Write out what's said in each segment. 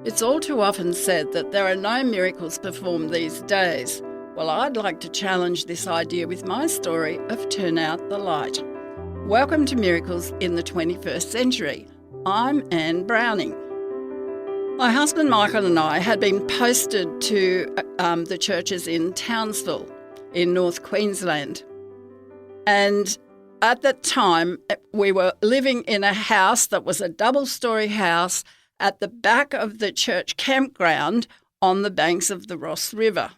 It's all too often said that there are no miracles performed these days. Well, I'd like to challenge this idea with my story of Turn Out the Light. Welcome to Miracles in the 21st Century. I'm Anne Browning. My husband Michael and I had been posted to the churches in Townsville in North Queensland. And at that time, we were living in a house that was a double-storey house at the back of the church campground on the banks of the Ross River.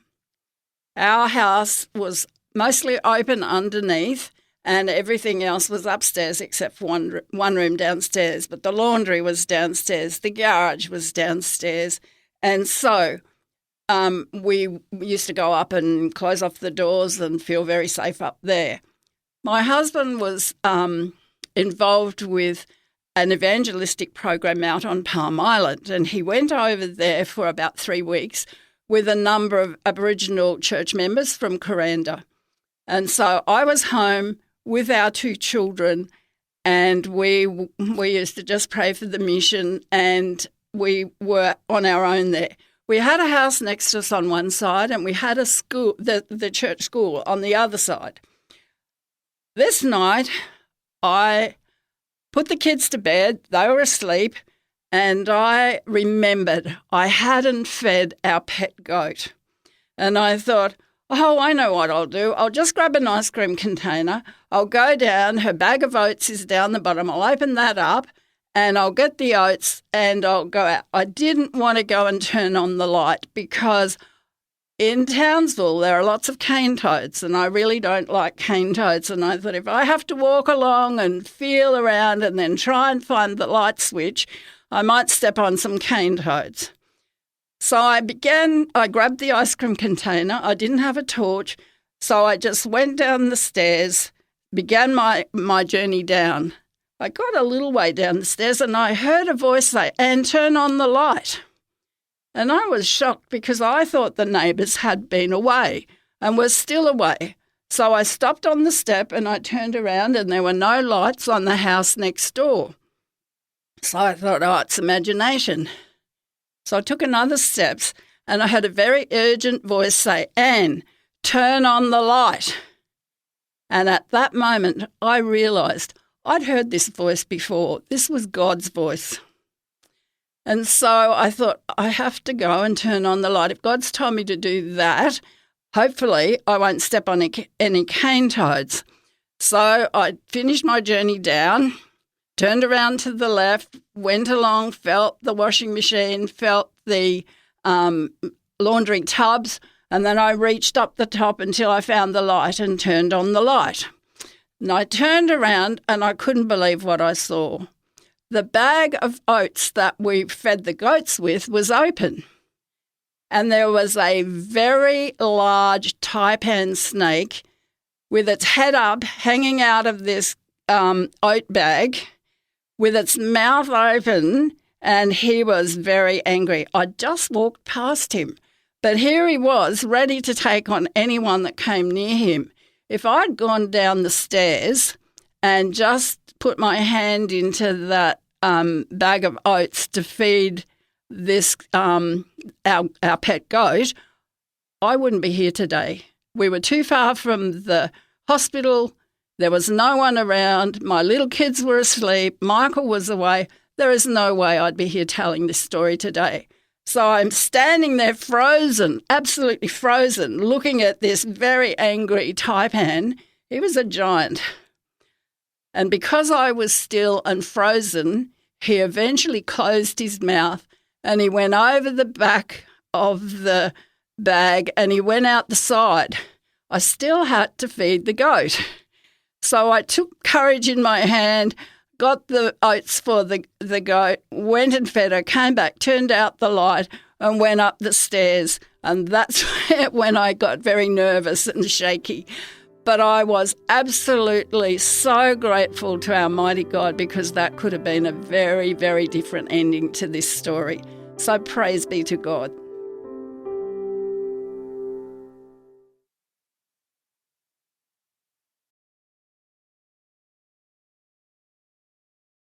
Our house was mostly open underneath and everything else was upstairs except for one room downstairs. But the laundry was downstairs, the garage was downstairs. And so we used to go up and close off the doors and feel very safe up there. My husband was involved with an evangelistic program out on Palm Island, and he went over there for about 3 weeks with a number of Aboriginal church members from Kuranda. And so I was home with our 2 children, and we used to just pray for the mission, and we were on our own there. We had a house next to us on one side, and we had a school, the church school, on the other side. This night, I put the kids to bed, they were asleep, and I remembered I hadn't fed our pet goat. And I thought, oh, I know what I'll do. I'll just grab an ice cream container, I'll go down, her bag of oats is down the bottom, I'll open that up, and I'll get the oats and I'll go out. I didn't want to go and turn on the light because in Townsville, there are lots of cane toads, and I really don't like cane toads. And I thought if I have to walk along and feel around and then try and find the light switch, I might step on some cane toads. So I grabbed the ice cream container. I didn't have a torch, so I just went down the stairs, began my journey down. I got a little way down the stairs and I heard a voice say, "Anne, turn on the light." And I was shocked because I thought the neighbours had been away and were still away. So I stopped on the step and I turned around and there were no lights on the house next door. So I thought, oh, it's imagination. So I took another steps and I heard a very urgent voice say, "Anne, turn on the light." And at that moment, I realised I'd heard this voice before. This was God's voice. And so I thought, I have to go and turn on the light. If God's told me to do that, hopefully I won't step on any cane toads. So I finished my journey down, turned around to the left, went along, felt the washing machine, felt the laundry tubs, and then I reached up the top until I found the light and turned on the light. And I turned around and I couldn't believe what I saw. The bag of oats that we fed the goats with was open, and there was a very large Taipan snake with its head up hanging out of this oat bag with its mouth open, and he was very angry. I just walked past him, but here he was ready to take on anyone that came near him. If I'd gone down the stairs and just put my hand into that bag of oats to feed this our pet goat, I wouldn't be here today. We were too far from the hospital. There was no one around. My little kids were asleep. Michael was away. There is no way I'd be here telling this story today. So I'm standing there frozen, absolutely frozen, looking at this very angry Taipan. He was a giant. And because I was still and frozen, he eventually closed his mouth and he went over the back of the bag and he went out the side. I still had to feed the goat. So I took courage in my hand, got the oats for the goat, went and fed her, came back, turned out the light and went up the stairs. And that's when I got very nervous and shaky. But I was absolutely so grateful to our mighty God because that could have been a very, very different ending to this story. So praise be to God.